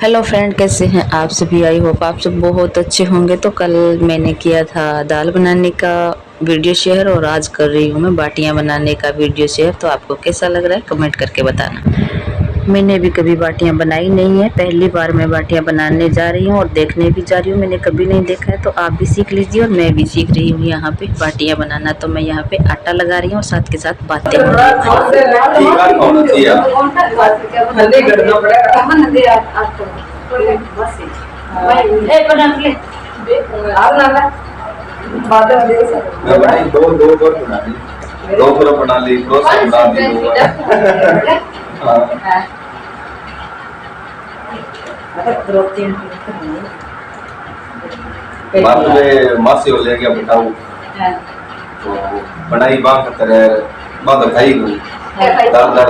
Hello friend, कैसे हैं आप सभी। आई होप आप सब बहुत अच्छे होंगे। तो कल मैंने किया था दाल बनाने का वीडियो शेयर और आज कर रही हूँ मैं बाटियाँ बनाने का वीडियो शेयर। तो आपको कैसा लग रहा है कमेंट करके बताना। मैंने भी कभी बाटियाँ बनाई नहीं है, पहली बार मैं बाटियाँ बनाने जा रही हूँ और देखने भी जा रही हूँ। मैंने कभी नहीं देखा है, तो आप भी सीख लीजिए और मैं भी सीख रही हूँ यहाँ पे बाटियाँ बनाना। तो मैं यहाँ पे आटा लगा रही हूँ और साथ के साथ बातें हो रही बाद में मासी हो ले गया बताऊं तो बनाई बात करे बात खाई को दाल दाल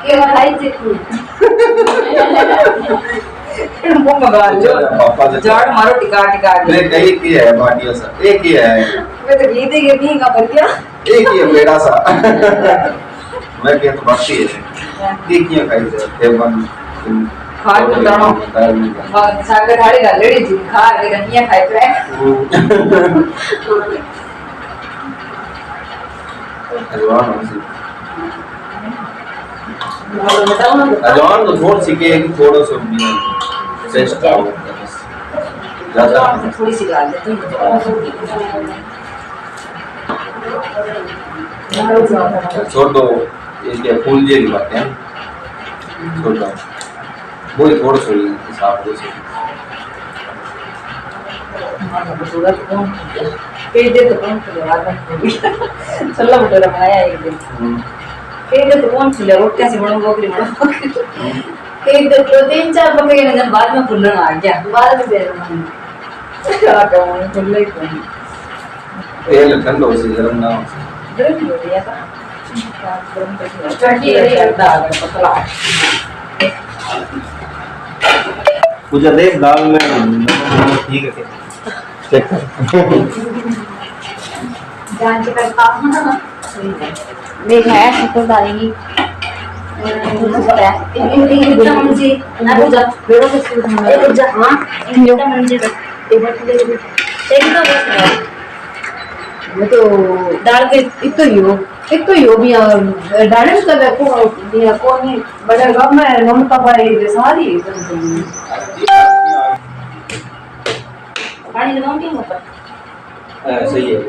ये खाई थी वो मगा लो पापा झाड़ मारो टिका टिका ले कहीं की है बाटियों सा एक ही है मैं तो ये देखे नहीं का पर क्या एक ही है मेरा सा मैं क्या तो बाकी है एक ही खाई थे बन खा के दाना सागर थाली का लेडी जी खा के रनिया खाई पे अजवान तो थोड़ी सी के थोड़ा सा टेस्ट आओ ज्यादा थोड़ी सी डाल देते छोड़ दो ये फूल जी की बात है छोड़ दो वो थोड़ा सा हिसाब से पेज तो कौन चल्ला भटूरा बनाया एक दिन पेज तो कौन सी रोटियां से बनो बोकरी बनो एक तो 3-4 पके ने जब बाद में फुल्लण आ गया बाद में दे क्या कहूं फुल्ले को तेल ठंडा हो से गरम ना हो गरम हो गया था गरम तो चटनी है दाल पतला पूजा देख दाल में ठीक है चेक जान के करता देख है तो डालेंगी तो दाल के एक तो यो भी डाले तो कौन बड़े गांव में ममता भाई सारी पानी लगाऊं क्या ऊपर सही है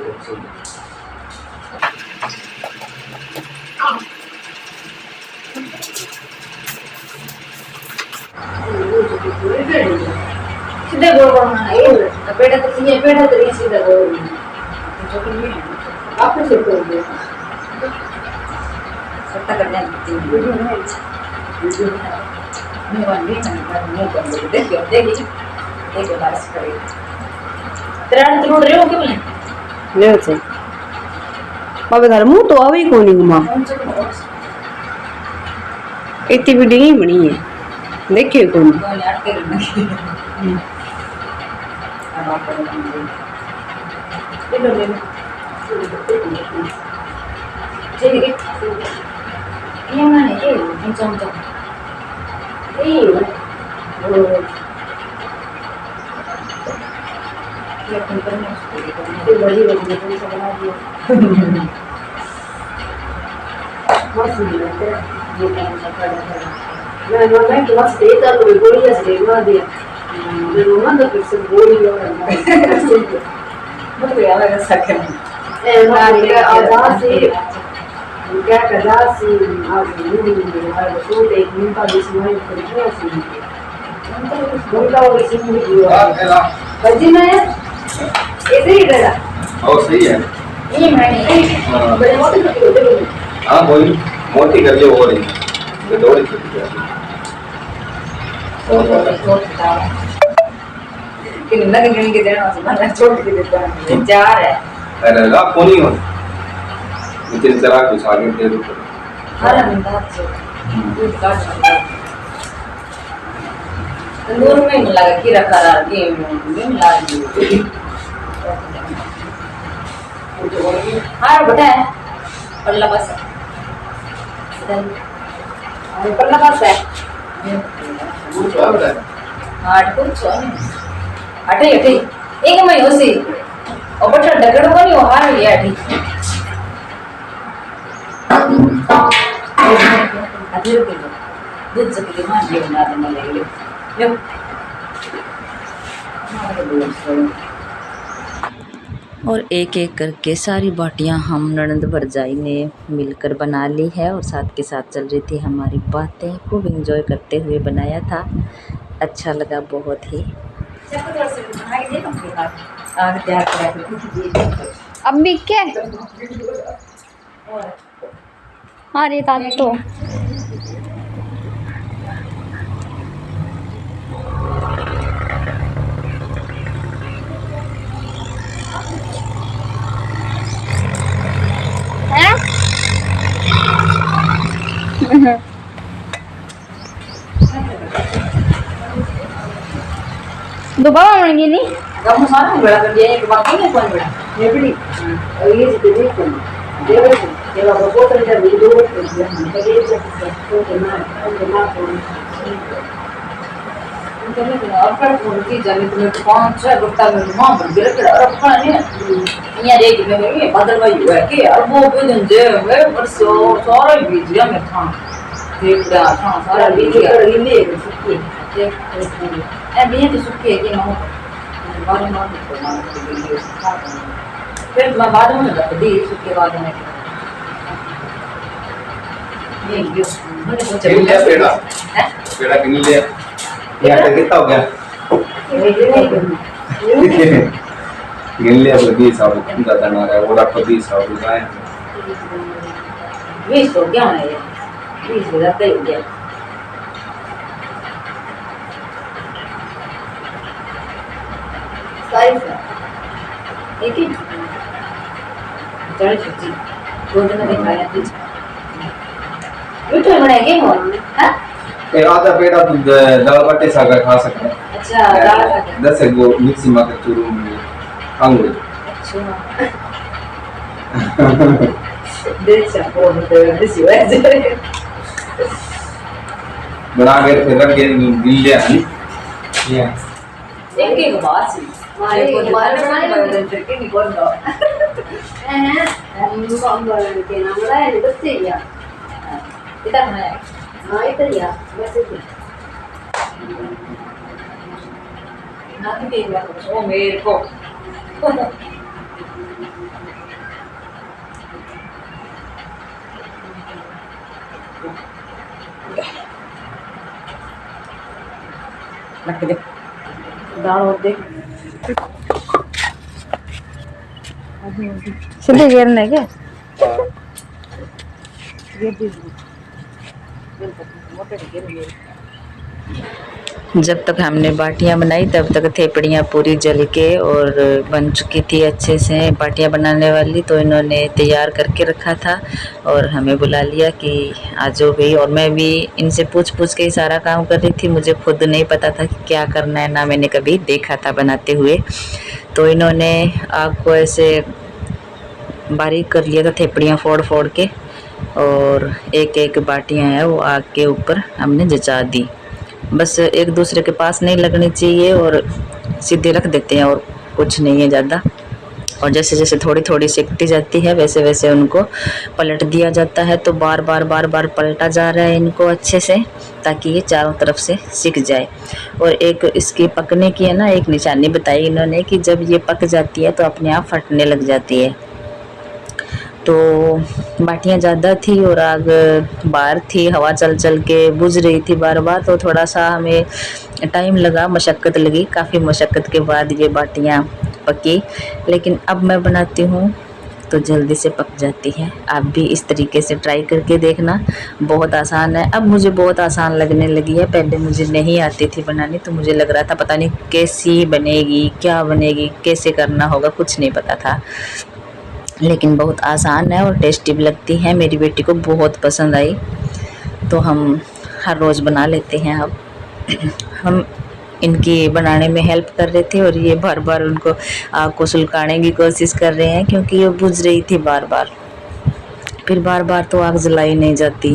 सीधे गोल बनाना है पेड़ा तो ये सीधा गोल आपने से कर दिया सत्ता करने वीडियो में मैं वन भी नहीं कर देखिए बस करें तेरा तो रहे हो क्या बोले ले से बाबे घर मुंह तो आवे ही कोनी घुमा इतनी वीडियो नहीं बनी है देखिए कौन मैं क्लास देता तो गोली से लेवा दिया रोना तो फिर से गोली और मतलब यार ऐसा करना ए आवाज से क्या कदा से आज नहीं है तो एक मिनट का इसमें करना है बोलता हो इसी में बजी में ऐसे ही करा और सही है ये मैंने बड़े मोटे होते हां कोई मोटी कर लियो और ये दौड़ी छुट्टी है कि नंगे गणी के देना से मैं छोड़ के देता हूं चार है अरे ला कोनी हो इतने जरा कुछ आगे दे दो हां मिनट से दूध काट तंदूर में लगा के रखा रहा के में लगा हाँ बेटा है पल्ला बस पल्ला बस है आठ कुछ अठे अठे एक में होसी और बटा डगड़ बनी हो हार लिया अठी आधे किलो दूध से के मान लियो ना देने लगे लो और एक एक करके सारी बाटियां हम ननद भरजाई ने मिलकर बना ली है और साथ के साथ चल रही थी हमारी बातें। खूब एंजॉय करते हुए बनाया था, अच्छा लगा बहुत ही। अब भी क्या हाँ रे तो दोबारा बनेंगे नहीं गम सारा बड़ा कर दिया एक बाकी नहीं कौन बड़ा ये भी ये से देख कर देवे ये लोग को तो इधर वीडियो कर दिया है ये तो ना अब पर उनकी जमीन में 5-6 गुप्ता में मां बन गए के रखा है यहाँ देख में ये बदल वही हुआ कि अब वो भी जे वे परसों सारा बीजिया में था देख रहा था सारा बीजिया कर ले सुखी ए भी तो सुखी है कि ना बाद में तो मान के वीडियो सिखा फिर मैं बाद में बता दी सुखी बाद में ये वीडियो मैंने सोचा किन लिया पेड़ा पेड़ा किन लिया ये आटा कितना हो गया किन लिया तो 20 साल कितना दाना रहा है वो आपको 20 साल का है 20 हो गया ना ये 20 हो जाता ही हो गया साइज एक ही 40 सब्जी दो दिन में खाया थी यूट्यूब बनाएंगे हो हां ये आधा पेड़ा तो दाल बाटे सागा खा सकते हैं। अच्छा दाल का 10 गो मिक्सी में कर चूरू में अंगूर अच्छा देख सकते हो तो दिसी वैसे बना के फिर रख के गिल लिया है ये एक एक बात सी मारे मारे के नहीं बोल दो हम के नाम है बच्चे या कितना है हां इधर या वैसे ना भी एक बार ओ मेरे को लग दे दाल और देख सीधे गिरने क्या ये भी मोटे गिर गए जब तक हमने बाटियां बनाई तब तक थेपड़ियाँ पूरी जल के और बन चुकी थी अच्छे से बाटियां बनाने वाली। तो इन्होंने तैयार करके रखा था और हमें बुला लिया कि आ जाओ भाई। और मैं भी इनसे पूछ के ही सारा काम कर रही थी, मुझे खुद नहीं पता था कि क्या करना है, ना मैंने कभी देखा था बनाते हुए। तो इन्होंने आग को ऐसे बारीक कर लिया था थेपड़ियाँ फोड़ के और एक एक बाटियाँ हैं वो आग के ऊपर हमने जचा दी। बस एक दूसरे के पास नहीं लगनी चाहिए और सीधे रख देते हैं और कुछ नहीं है ज़्यादा। और जैसे जैसे थोड़ी थोड़ी सिकती जाती है वैसे वैसे उनको पलट दिया जाता है। तो बार बार पलटा जा रहा है इनको अच्छे से ताकि ये चारों तरफ से सिक जाए। और एक इसकी पकने की है ना एक निशानी बताई इन्होंने कि जब ये पक जाती है तो अपने आप फटने लग जाती है। तो बाटियाँ ज़्यादा थी और आग बाहर थी, हवा चल के बुझ रही थी बार बार। तो थोड़ा सा हमें टाइम लगा, मशक्क़त लगी, काफ़ी मशक्क़त के बाद ये बाटियाँ पकी। लेकिन अब मैं बनाती हूँ तो जल्दी से पक जाती है। आप भी इस तरीके से ट्राई करके देखना, बहुत आसान है। अब मुझे बहुत आसान लगने लगी है, पहले मुझे नहीं आती थी बनानी तो मुझे लग रहा था पता नहीं कैसी बनेगी, क्या बनेगी, कैसे करना होगा, कुछ नहीं पता था। लेकिन बहुत आसान है और टेस्टी भी लगती है। मेरी बेटी को बहुत पसंद आई तो हम हर रोज़ बना लेते हैं। अब हम इनकी बनाने में हेल्प कर रहे थे और ये बार बार उनको आग को सुलगाने की कोशिश कर रहे हैं क्योंकि ये बुझ रही थी बार बार। फिर बार बार तो आग जलाई नहीं जाती,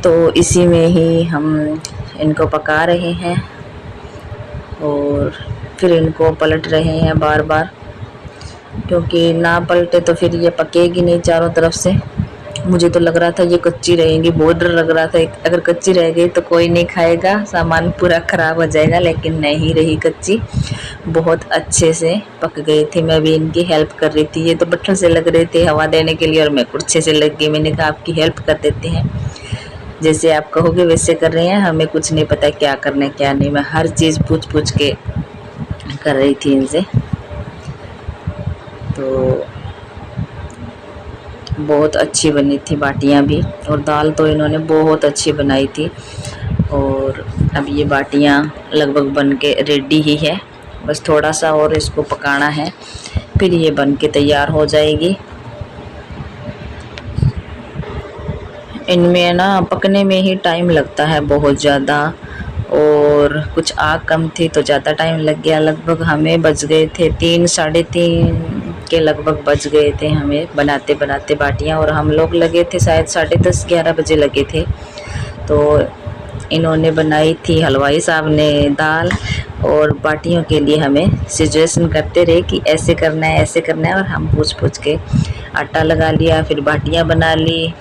तो इसी में ही हम इनको पका रहे हैं। और फिर इनको पलट रहे हैं बार बार, क्योंकि ना पलटे तो फिर ये पकेगी नहीं चारों तरफ से। मुझे तो लग रहा था ये कच्ची रहेंगी, बहुत डर लग रहा था अगर कच्ची रह गई तो कोई नहीं खाएगा, सामान पूरा ख़राब हो जाएगा, लेकिन नहीं रही कच्ची, बहुत अच्छे से पक गई थी। मैं भी इनकी हेल्प कर रही थी, ये तो बट्टन से लग रहे थे हवा देने के लिए और मैं कुर्छे से लग गई। मैंने कहा आपकी हेल्प कर देते हैं, जैसे आप कहोगे वैसे कर रहे हैं, हमें कुछ नहीं पता क्या करना है क्या नहीं। मैं हर चीज़ पूछ पूछ के कर रही थी इनसे। तो बहुत अच्छी बनी थी बाटियां भी, और दाल तो इन्होंने बहुत अच्छी बनाई थी। और अब ये बाटियां लगभग बन के रेडी ही है, बस थोड़ा सा और इसको पकाना है, फिर ये बन के तैयार हो जाएगी। इनमें ना पकने में ही टाइम लगता है बहुत ज़्यादा, और कुछ आग कम थी तो ज़्यादा टाइम लग गया। लगभग हमें बज गए थे 3 साढ़े 3 के लगभग बज गए थे हमें बनाते बनाते बाटियां, और हम लोग लगे थे शायद 10:30 11 बजे लगे थे। तो इन्होंने बनाई थी, हलवाई साहब ने दाल, और बाटियों के लिए हमें सजेशन करते रहे कि ऐसे करना है ऐसे करना है, और हम पूछ पूछ के आटा लगा लिया, फिर बाटियां बना ली,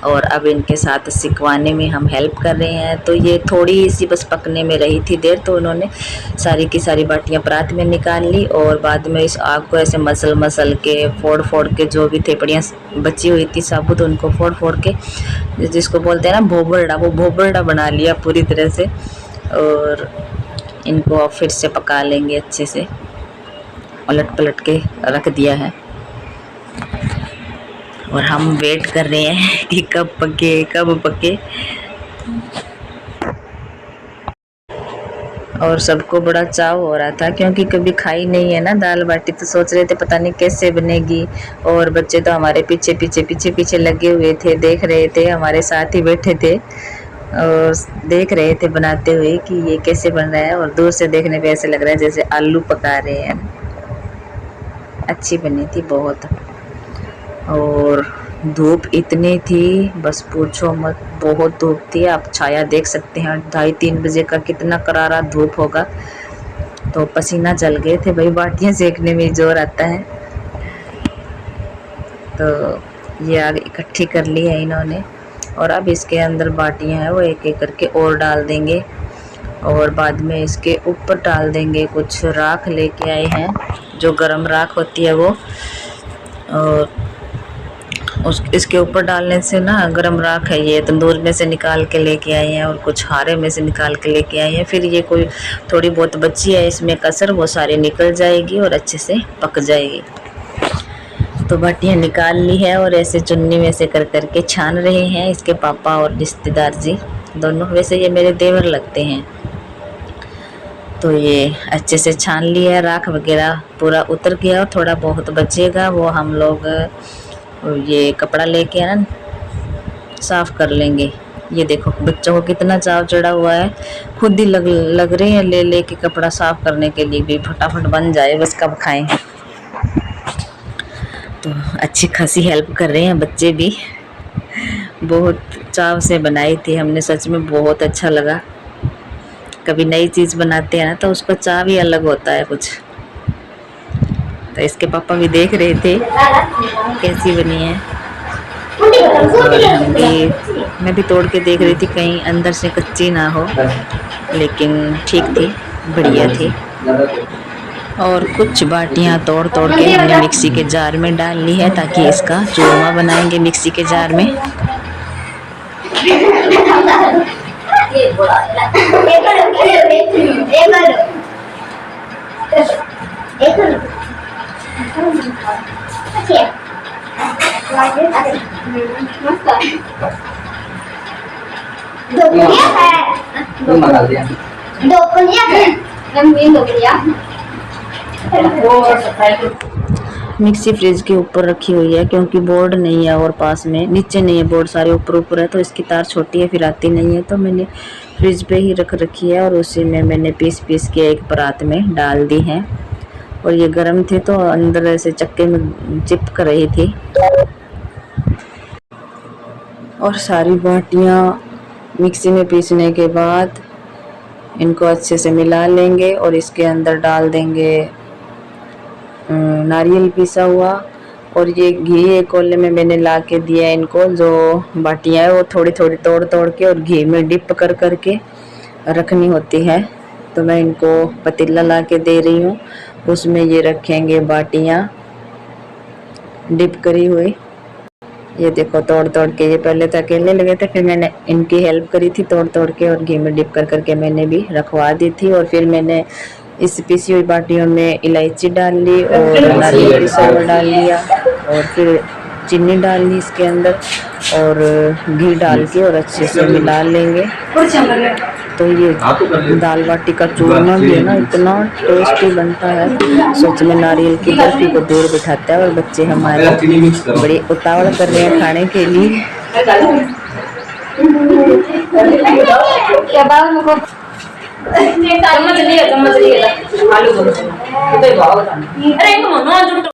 और अब इनके साथ सिकवाने में हम हेल्प कर रहे हैं। तो ये थोड़ी सी बस पकने में रही थी देर, तो उन्होंने सारी की सारी बाटियां परात में निकाल ली, और बाद में इस आग को ऐसे मसल मसल के फोड़ फोड़ के, जो भी थेपड़ियाँ बची हुई थी साबुत उनको फोड़ फोड़ के, जिसको बोलते हैं ना भोबरडा, वो भोबरडा बना लिया पूरी तरह से। और इनको अब फिर से पका लेंगे अच्छे से, उलट पलट के रख दिया है, और हम वेट कर रहे हैं कि कब पके कब पके। और सबको बड़ा चाव हो रहा था, क्योंकि कभी खाई नहीं है ना दाल बाटी, तो सोच रहे थे पता नहीं कैसे बनेगी। और बच्चे तो हमारे पीछे पीछे पीछे पीछे लगे हुए थे, देख रहे थे, हमारे साथ ही बैठे थे और देख रहे थे बनाते हुए कि ये कैसे बन रहा है। और दूर से देखने पे ऐसे लग रहा है जैसे आलू पका रहे हैं। अच्छी बनी थी बहुत, और धूप इतनी थी बस पूछो मत, बहुत धूप थी। आप छाया देख सकते हैं, 2:30-3 बजे का कितना करारा धूप होगा। तो पसीना जल गए थे भाई, बाटियां सेकने में जोर आता है। तो ये आग इकट्ठी कर ली है इन्होंने, और अब इसके अंदर बाटियां हैं वो एक एक करके और डाल देंगे, और बाद में इसके ऊपर डाल देंगे कुछ राख लेके आए हैं, जो गरम राख होती है वो, और इसके ऊपर डालने से ना, गरम राख है ये, तंदूर में से निकाल के लेके आए हैं और कुछ हारे में से निकाल के लेके आए हैं। फिर ये कोई थोड़ी बहुत बची है इसमें कसर, वो सारी निकल जाएगी और अच्छे से पक जाएगी। तो बाटियाँ निकाल ली है, और ऐसे चुन्नी में से कर करके छान रहे हैं इसके पापा और रिश्तेदार जी दोनों। वैसे ये मेरे देवर लगते हैं। तो ये अच्छे से छान लिया, राख वगैरह पूरा उतर गया, और थोड़ा बहुत बचेगा वो हम लोग ये कपड़ा लेके ना साफ़ कर लेंगे। ये देखो बच्चों को कितना चाव चढ़ा हुआ है, खुद ही लग रहे हैं ले ले के कपड़ा साफ़ करने के लिए भी, फटाफट बन जाए बस कब खाएं। तो अच्छी खासी हेल्प कर रहे हैं बच्चे भी, बहुत चाव से बनाई थी हमने, सच में बहुत अच्छा लगा। कभी नई चीज़ बनाते हैं ना तो उसका चाव ही अलग होता है कुछ। तो इसके पापा भी देख रहे थे कैसी बनी है, और मैं भी तोड़ के देख रही थी कहीं अंदर से कच्ची ना हो, लेकिन ठीक थी, बढ़िया थी। और कुछ बाटियां तोड़ तोड़ के हमने मिक्सी के जार में डाल ली है, ताकि इसका चूरमा बनाएंगे मिक्सी के जार में। मिक्सी फ्रिज के ऊपर रखी हुई है, क्योंकि बोर्ड नहीं है और पास में, नीचे नहीं है बोर्ड, सारे ऊपर ऊपर है, तो इसकी तार छोटी है फिर आती नहीं है, तो मैंने फ्रिज पे ही रख रखी है, और उसी में मैंने पीस पीस के एक परात में डाल दी है। और ये गर्म थे तो अंदर ऐसे चक्के में चिपक रही थी। और सारी बाटियाँ मिक्सी में पीसने के बाद इनको अच्छे से मिला लेंगे और इसके अंदर डाल देंगे नारियल पिसा हुआ। और ये घी एक कोले में मैंने ला के दिया इनको। जो बाटियाँ है वो थोड़ी थोड़ी तोड़ तोड़ के और घी में डिप कर करके रखनी होती है। तो मैं इनको पतीला ला के दे रही हूँ, उसमें ये रखेंगे बाटियाँ डिप करी हुई। ये देखो तोड़ तोड़ के, ये पहले तो अकेले लगे थे, फिर मैंने इनकी हेल्प करी थी तोड़ तोड़ के और घी में डिप कर करके मैंने भी रखवा दी थी। और फिर मैंने इस पिसी हुई बाटियों में इलायची डाल ली और नारियल पिसा हुआ डाल लिया और फिर चीनी डाल ली इसके अंदर और घी डाल के और अच्छे से मिला लेंगे। तो ये दाल बाटी का चूरमा भी है ना, इतना टेस्टी बनता है, सच में नारियल की बर्फी को दूर बिठाता है। और बच्चे हमारे बड़ी उतावल कर रहे हैं खाने के लिए। चम्मच लिए आलू अरे